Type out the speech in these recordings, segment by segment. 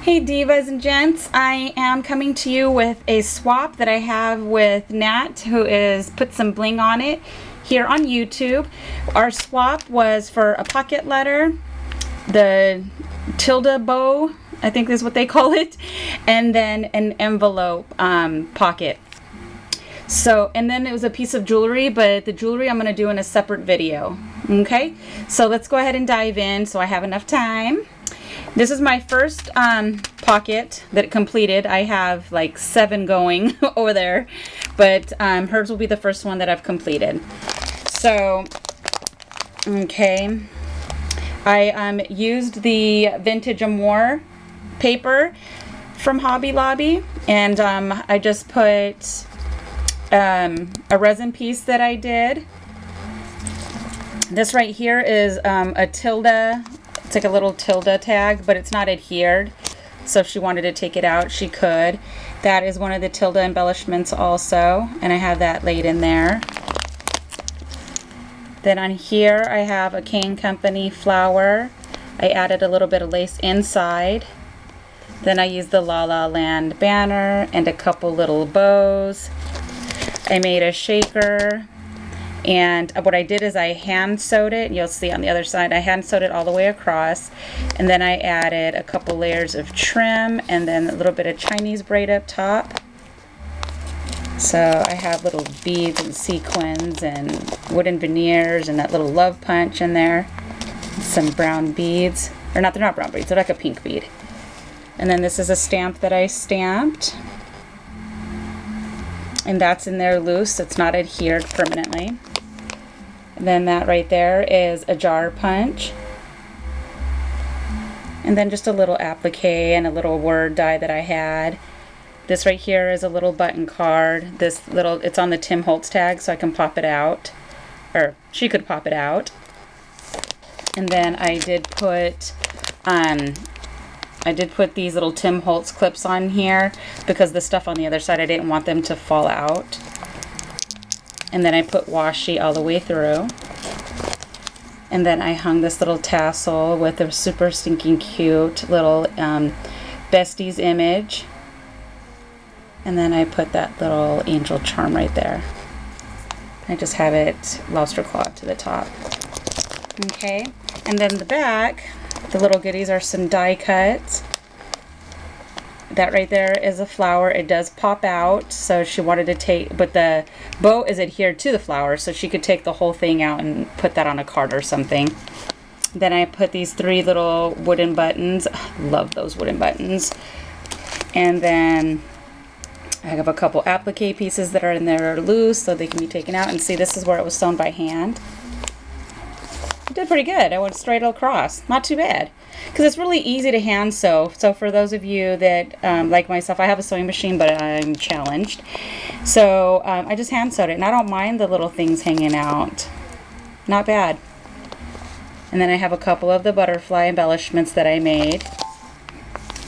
Hey divas and gents, I am coming to you with a swap that I have with Nat, who is Put Some Bling On It here on YouTube. Our swap was for a pocket letter, the Tilde Bow, I think is what they call it, and then an envelope pocket. So, and then it was a piece of jewelry, but the jewelry I'm going to do in a separate video. Okay, so let's go ahead and dive in so I have enough time. This is my first pocket that completed. I have like 7 going over there, but hers will be the first one that I've completed. So, okay, I used the Vintage Amour paper from Hobby Lobby, and I just put a resin piece that I did. This right here is a Tilde. It's like a little Tilde tag, but it's not adhered. So if she wanted to take it out, she could. That is one of the Tilde embellishments also, and I have that laid in there. Then on here I have a Cane Company flower. I added a little bit of lace inside. Then I used the La La Land banner and a couple little bows. I made a shaker. And what I did is I hand sewed it. You'll see on the other side, I hand sewed it all the way across. And then I added a couple layers of trim and then a little bit of Chinese braid up top. So I have little beads and sequins and wooden veneers and that little love punch in there. Some brown beads. Or not, they're not brown beads, they're like a pink bead. And then this is a stamp that I stamped. And that's in there loose, it's not adhered permanently. And then that right there is a jar punch. And then just a little applique and a little word die that I had. This right here is a little button card. This little, it's on the Tim Holtz tag, so I can pop it out. Or she could pop it out. And then I did put these little Tim Holtz clips on here because the stuff on the other side, I didn't want them to fall out. And then I put washi all the way through. And then I hung this little tassel with a super stinking cute little Besties image. And then I put that little angel charm right there. I just have it lobster claw to the top. Okay, and then the back, the little goodies are some die cuts. That right there is a flower. It does pop out, so she wanted to take, but the bow is adhered to the flower, so she could take the whole thing out and put that on a card or something. Then I put these 3 little wooden buttons. Love those wooden buttons. And then I have a couple applique pieces that are in there loose, so they can be taken out. And see, this is where it was sewn by hand. I did pretty good. I went straight across. Not too bad. Because it's really easy to hand sew. So for those of you that, like myself, I have a sewing machine, but I'm challenged. So I just hand sewed it. And I don't mind the little things hanging out. Not bad. And then I have a couple of the butterfly embellishments that I made.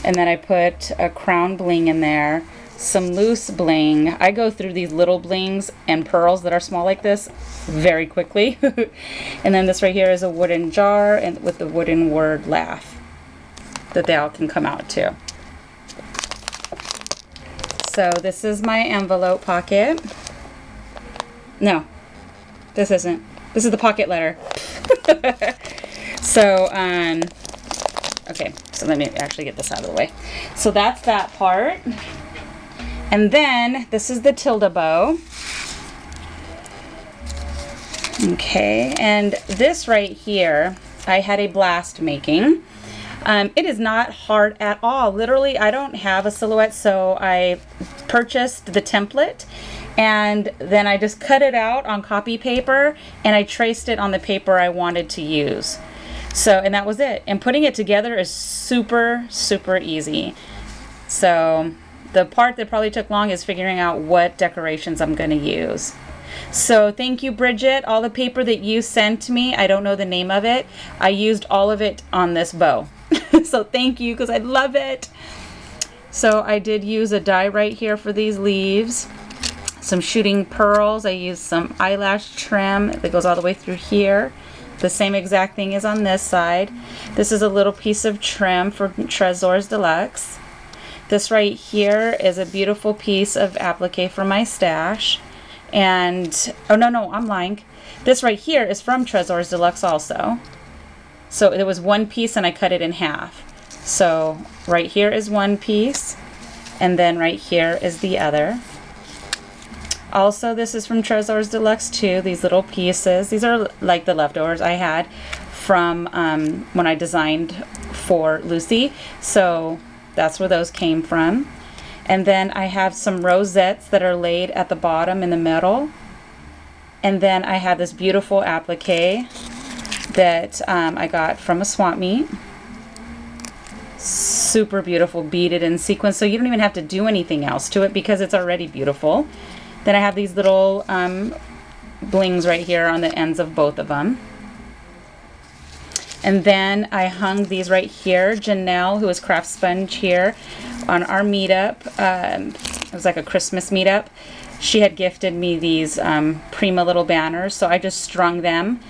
And then I put a crown bling in there. Some loose bling. I go through these little blings and pearls that are small like this very quickly. And then this right here is a wooden jar and with the wooden word laugh that they all can come out too. So this is my envelope pocket. No, this isn't. This is the pocket letter. So okay, so let me actually get this out of the way. So that's that part. And then this is the Tilde Bow. Okay, and this right here, I had a blast making. It is not hard at all. Literally, I don't have a silhouette, so I purchased the template and then I just cut it out on copy paper and I traced it on the paper I wanted to use. So, and that was it. And putting it together is super, super easy. So the part that probably took long is figuring out what decorations I'm going to use. So thank you, Bridget. All the paper that you sent me, I don't know the name of it. I used all of it on this bow. So thank you, because I love it. So I did use a die right here for these leaves. Some shooting pearls. I used some eyelash trim that goes all the way through here. The same exact thing is on this side. This is a little piece of trim for Trésors Deluxe. This right here is a beautiful piece of applique for my stash. And, oh no, I'm lying. This right here is from Trésors Deluxe also. So it was one piece and I cut it in half. So right here is one piece, and then right here is the other. Also, this is from Trésors Deluxe too, these little pieces. These are like the leftovers I had from when I designed for Lucy. So that's where those came from. And then I have some rosettes that are laid at the bottom in the middle. And then I have this beautiful applique that I got from a swap meet. Super beautiful, beaded in sequins, so you don't even have to do anything else to it because it's already beautiful. Then I have these little blings right here on the ends of both of them. And then I hung these right here. Janelle, who is Craft Sponge here on our meetup, it was like a Christmas meetup. She had gifted me these Prima little banners, so I just strung them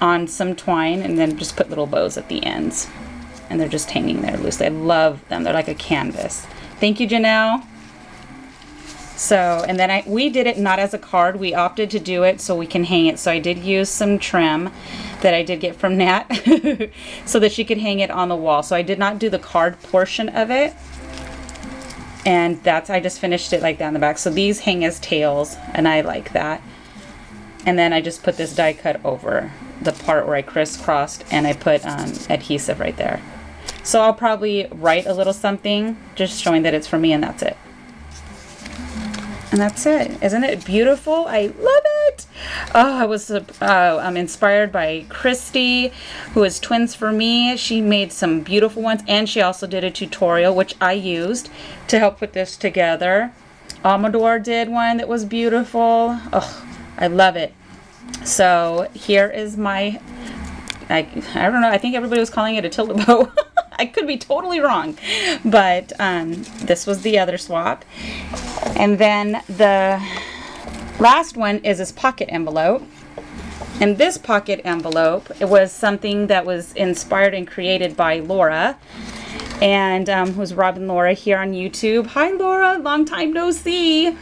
on some twine and then just put little bows at the ends. And they're just hanging there loosely. I love them. They're like a canvas. Thank you, Janelle. So, and then we did it not as a card. We opted to do it so we can hang it. So I did use some trim that I did get from Nat so that she could hang it on the wall. So I did not do the card portion of it. And that's, I just finished it like that in the back. So these hang as tails, and I like that. And then I just put this die cut over the part where I crisscrossed, and I put adhesive right there. So I'll probably write a little something just showing that it's for me, and that's it. And that's it. Isn't it beautiful? I love it. Oh, I was I'm inspired by Christy, who is Twins for Me. She made some beautiful ones, and she also did a tutorial, which I used to help put this together. Amador did one that was beautiful. Oh, I love it. So here is my, I don't know, I think everybody was calling it a Tilde Bow. I could be totally wrong, but this was the other swap. And then the last one is this pocket envelope. And this pocket envelope, it was something that was inspired and created by Laura, and who's Robin Laura here on YouTube. Hi Laura, long time no see.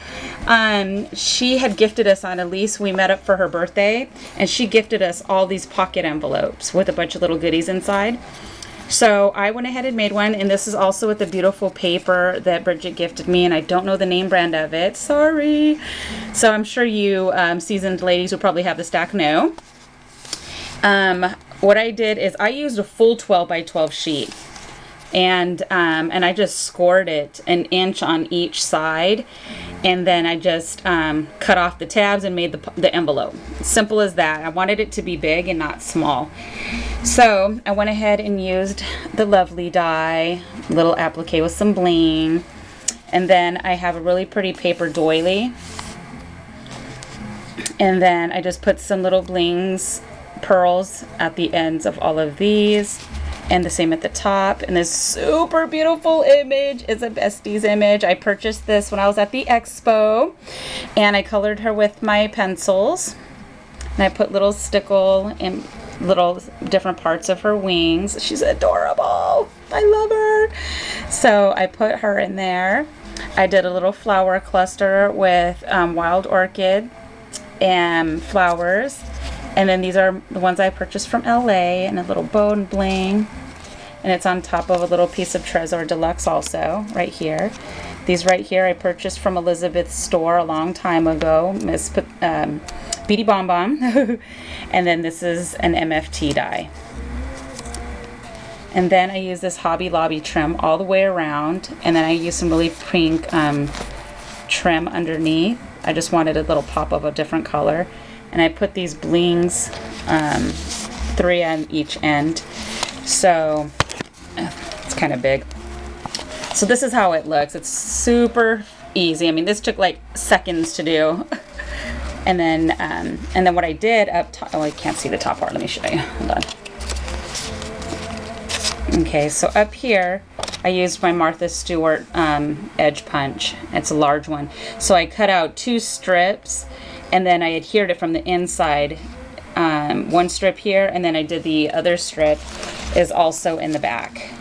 She had gifted us on Elise. We met up for her birthday, and she gifted us all these pocket envelopes with a bunch of little goodies inside. So I went ahead and made one, and this is also with the beautiful paper that Bridget gifted me, and I don't know the name brand of it. Sorry. So I'm sure you seasoned ladies who probably have the stack know. What I did is I used a full 12 by 12 sheet. And I just scored it an inch on each side, and then I just cut off the tabs and made the envelope. Simple as that. I wanted it to be big and not small. So I went ahead and used the lovely die, little applique with some bling, and then I have a really pretty paper doily, and then I just put some little blings, pearls at the ends of all of these. And the same at the top. And this super beautiful image is a Besties image. I purchased this when I was at the expo, and I colored her with my pencils. And I put little stickle in little different parts of her wings. She's adorable. I love her. So I put her in there. I did a little flower cluster with wild orchid and flowers. And then these are the ones I purchased from LA, and a little bow and bling. And it's on top of a little piece of Trésor Deluxe also, right here. These right here I purchased from Elizabeth's store a long time ago, Miss Beady Bomb Bomb. And then this is an MFT die. And then I use this Hobby Lobby trim all the way around. And then I use some really pink trim underneath. I just wanted a little pop of a different color. And I put these blings, 3 on each end. So it's kind of big. So this is how it looks. It's super easy. I mean, this took like seconds to do. And then what I did up top, oh, I can't see the top part. Let me show you. Hold on. Okay, so up here, I used my Martha Stewart edge punch. It's a large one. So I cut out 2 strips, and then I adhered it from the inside one strip here, and then I did the other strip is also in the back.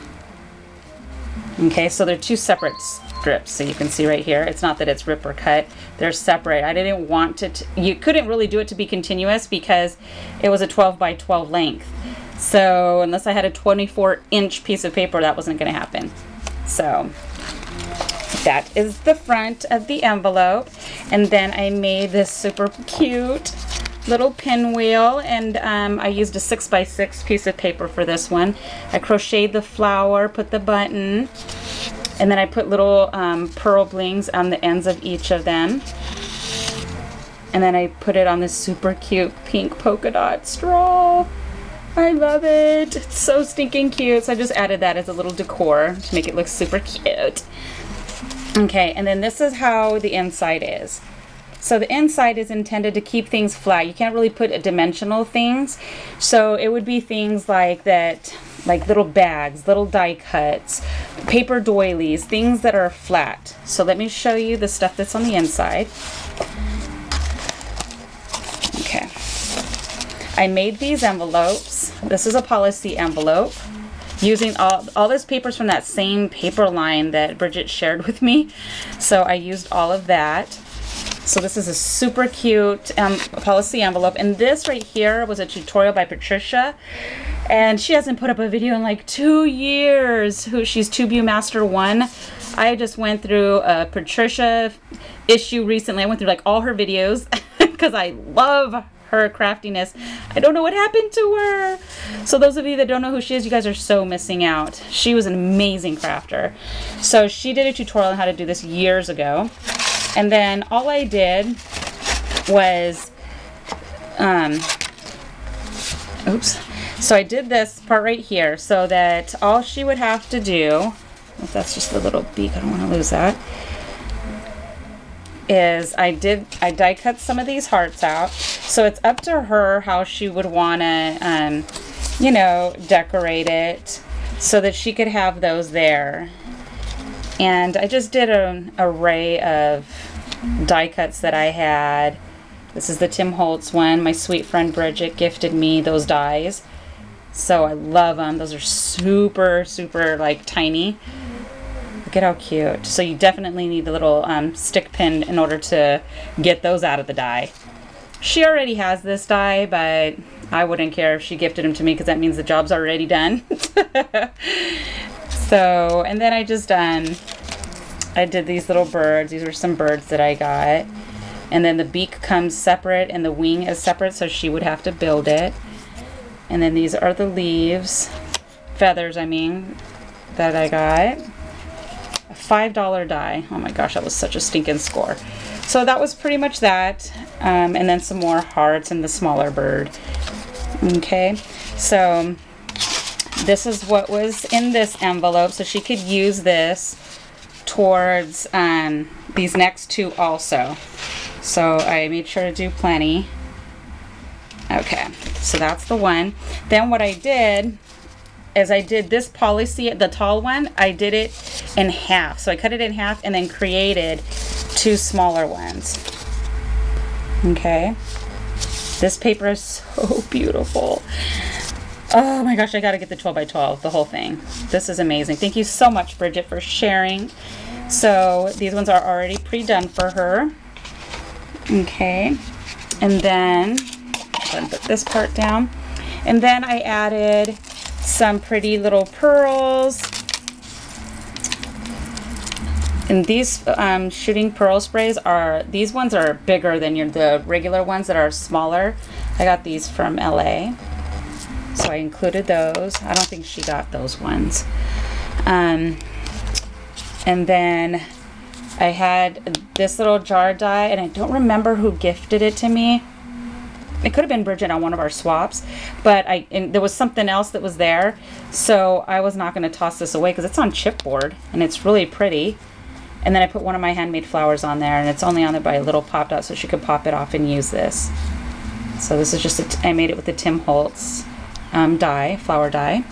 Okay, so they're two separate strips, so you can see right here. It's not that it's rip or cut, they're separate. I didn't want it to, you couldn't really do it to be continuous because it was a 12 by 12 length. So unless I had a 24-inch piece of paper, that wasn't going to happen. So that is the front of the envelope. And then I made this super cute little pinwheel, and I used a 6x6 piece of paper for this one. I crocheted the flower, put the button, and then I put little pearl blings on the ends of each of them. And then I put it on this super cute pink polka dot straw. I love it. It's so stinking cute. So I just added that as a little decor to make it look super cute. Okay, and then this is how the inside is. So the inside is intended to keep things flat. You can't really put dimensional things. So it would be things like that, like little bags, little die cuts, paper doilies, things that are flat. So let me show you the stuff that's on the inside. Okay. I made these envelopes. This is a policy envelope, using all this papers from that same paper line that Bridget shared with me. So I used all of that. So this is a super cute policy envelope. And this right here was a tutorial by Patricia. And she hasn't put up a video in like 2 years. She's TubeView Master 1. I just went through a Patricia issue recently. I went through like all her videos because I love her craftiness. I don't know what happened to her. So those of you that don't know who she is, you guys are so missing out. She was an amazing crafter. So she did a tutorial on how to do this years ago. And then all I did was, oops. So I did this part right here so that all she would have to do, if that's just a little beak, I don't want to lose that, is I die cut some of these hearts out. So it's up to her how she would want to, you know, decorate it so that she could have those there. And I just did an array of die cuts that I had. This is the Tim Holtz one. My sweet friend Bridget gifted me those dies. So I love them. Those are super, super like tiny. Look at how cute. So you definitely need a little stick pin in order to get those out of the die. She already has this die, but I wouldn't care if she gifted them to me because that means the job's already done. So, and then I just I did these little birds. These were some birds that I got. And then the beak comes separate and the wing is separate, so she would have to build it. And then these are the leaves, feathers I mean, that I got. A $5 die. Oh my gosh, that was such a stinking score. So that was pretty much that. And then some more hearts and the smaller bird. Okay, so this is what was in this envelope. So she could use this towards these next two also. So I made sure to do plenty. Okay, so that's the one. Then what I did is I did this policy, the tall one, I did it in half. So I cut it in half and then created two smaller ones. Okay, this paper is so beautiful. Oh my gosh, I gotta get the 12 by 12, the whole thing. This is amazing. Thank you so much, Bridget, for sharing. So these ones are already pre-done for her. Okay, and then I'll put this part down. And then I added some pretty little pearls. And these shooting pearl sprays are, these ones are bigger than the regular ones that are smaller. I got these from LA. So I included those. I don't think she got those ones. And then I had this little jar die, and I don't remember who gifted it to me. It could have been Bridget on one of our swaps, but there was something else that was there, so I was not going to toss this away because it's on chipboard and it's really pretty. And then I put one of my handmade flowers on there, and it's only on there by a little pop dot, so she could pop it off and use this. So this is just I made it with the Tim Holtz die, flower die.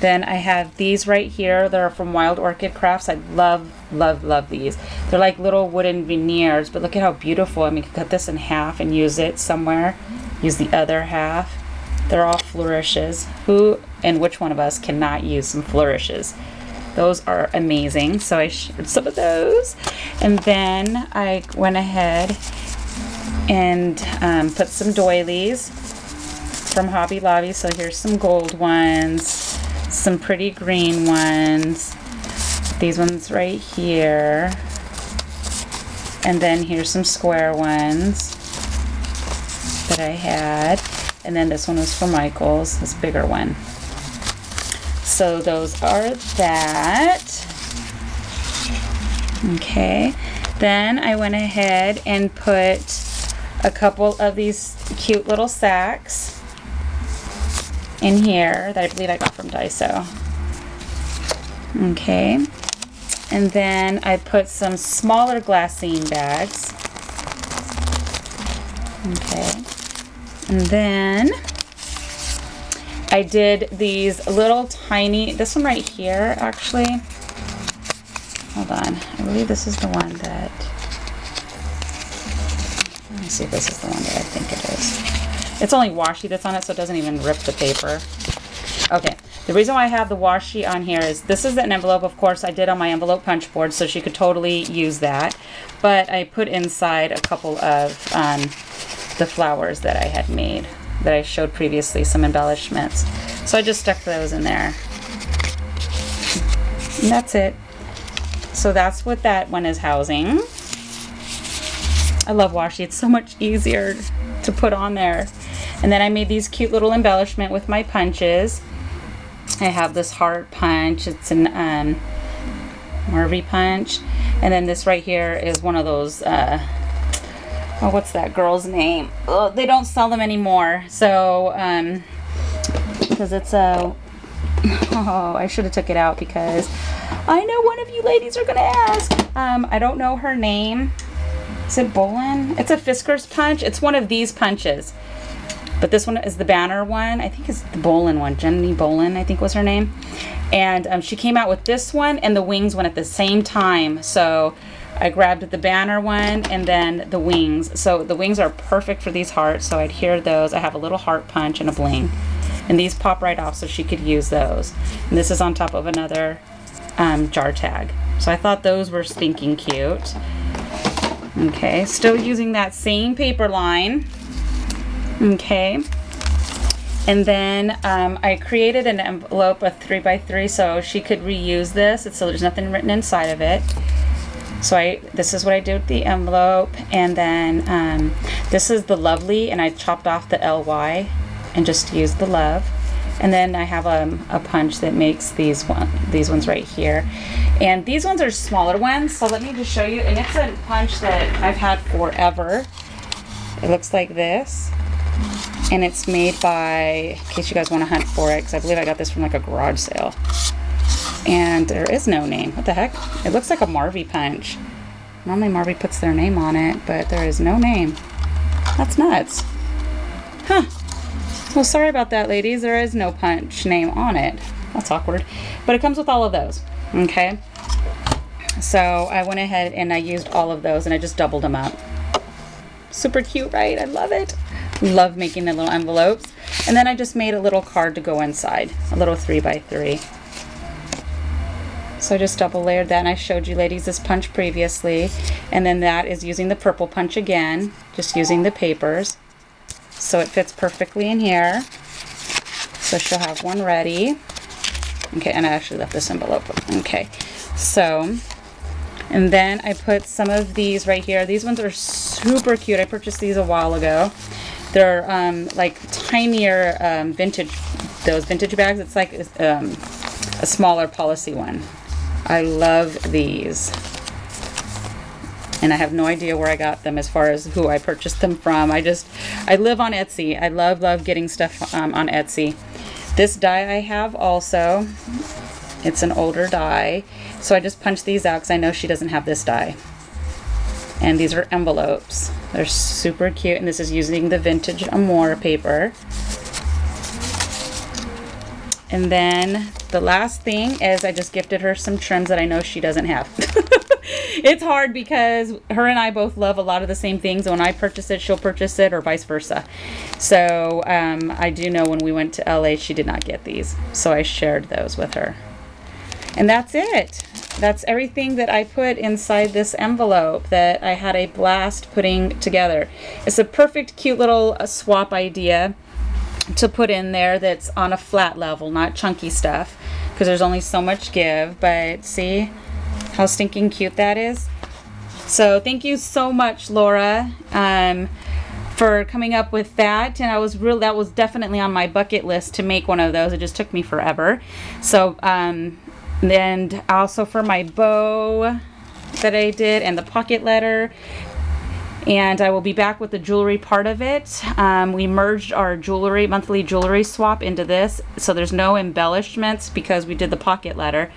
Then I have these right here that are from Wild Orchid Crafts. I love, love, love these. They're like little wooden veneers, but look at how beautiful. I mean, you could cut this in half and use it somewhere. use the other half. They're all flourishes. Who and which one of us cannot use some flourishes? Those are amazing. So I shared some of those. And then I went ahead and put some doilies from Hobby Lobby. So here's some gold ones, some pretty green ones, these ones right here, and then here's some square ones that I had, and then this one was for Michael's, this bigger one. So those are that. Okay, then I went ahead and put a couple of these cute little sacks in here that I believe I got from Daiso. Okay, and then I put some smaller glassine bags. Okay, and then I did these little tiny, this one right here actually, hold on, I believe this is the one that, let me see if this is the one that I think it is. It's only washi that's on it, so it doesn't even rip the paper. Okay, the reason why I have the washi on here is this is an envelope, of course, I did on my envelope punch board, so she could totally use that. But I put inside a couple of the flowers that I had made, that I showed previously, some embellishments. So I just stuck those in there. And that's it. So that's what that one is housing. I love washi, it's so much easier to put on there. And then I made these cute little embellishment with my punches. I have this heart punch, it's an Marvy punch. And then this right here is one of those, oh, what's that girl's name? Oh, they don't sell them anymore. So, because it's a, oh, I should have took it out because I know one of you ladies are gonna ask. I don't know her name. Is it Bolin? It's a Fisker's punch. It's one of these punches. But this one is the banner one. I think it's the Bolin one. Jenny Bolin, I think was her name. And she came out with this one and the wings one at the same time. So I grabbed the banner one and then the wings. So the wings are perfect for these hearts. So I adhered those. I have a little heart punch and a bling. And these pop right off so she could use those. And this is on top of another jar tag. So I thought those were stinking cute. Okay, still using that same paper line. Okay, and then I created an envelope, a 3x3, so she could reuse this. So there's nothing written inside of it. So this is what I did with the envelope, and then this is the lovely, and I chopped off the LY and just used the love. And then I have a punch that makes these ones right here. And these ones are smaller ones, so let me just show you. And it's a punch that I've had forever. It looks like this. And it's made by, in case you guys want to hunt for it, because I believe I got this from like a garage sale. And there is no name. What the heck? It looks like a Marvy punch. Normally Marvy puts their name on it, but there is no name. That's nuts. Huh. Well, sorry about that, ladies. There is no punch name on it. That's awkward. But it comes with all of those. Okay. So I went ahead and I used all of those and I just doubled them up. Super cute, right? I love it. Love making the little envelopes. And then I just made a little card to go inside. A little 3x3. So I just double layered that, and I showed you ladies this punch previously. And then that is using the purple punch again. Just using the papers. So it fits perfectly in here. So she'll have one ready. Okay, and I actually left this envelope. Okay, so, and then I put some of these right here. These ones are super cute. I purchased these a while ago. They're like tinier those vintage bags. It's like a smaller policy one. I love these. And I have no idea where I got them as far as who I purchased them from. I live on Etsy. I love getting stuff on Etsy. This die I have also. It's an older die. So I just punched these out because I know she doesn't have this die. And these are envelopes. They're super cute. And this is using the vintage Amore paper. And then the last thing is I just gifted her some trims that I know she doesn't have. it's hard because her and I both love a lot of the same things. When I purchase it, she'll purchase it, or vice versa. So I do know when we went to LA, she did not get these. So I shared those with her. And that's it. That's everything that I put inside this envelope that I had a blast putting together. It's a perfect, cute little swap idea to put in there that's on a flat level, not chunky stuff, because there's only so much give. But see how stinking cute that is? So thank you so much, Laura, for coming up with that. And that was definitely on my bucket list to make one of those. It just took me forever. So and also for my bow that I did, and the pocket letter. And I will be back with the jewelry part of it. We merged our monthly jewelry swap into this, so there's no embellishments because we did the pocket letter,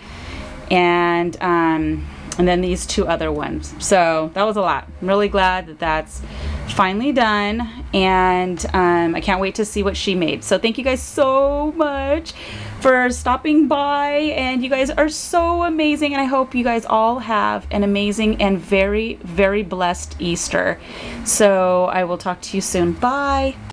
and then these two other ones. So that was a lot. I'm really glad that that's finally done, and I can't wait to see what she made. So thank you guys so much for stopping by, and you guys are so amazing, and I hope you guys all have an amazing and very, very blessed Easter. So I will talk to you soon. Bye.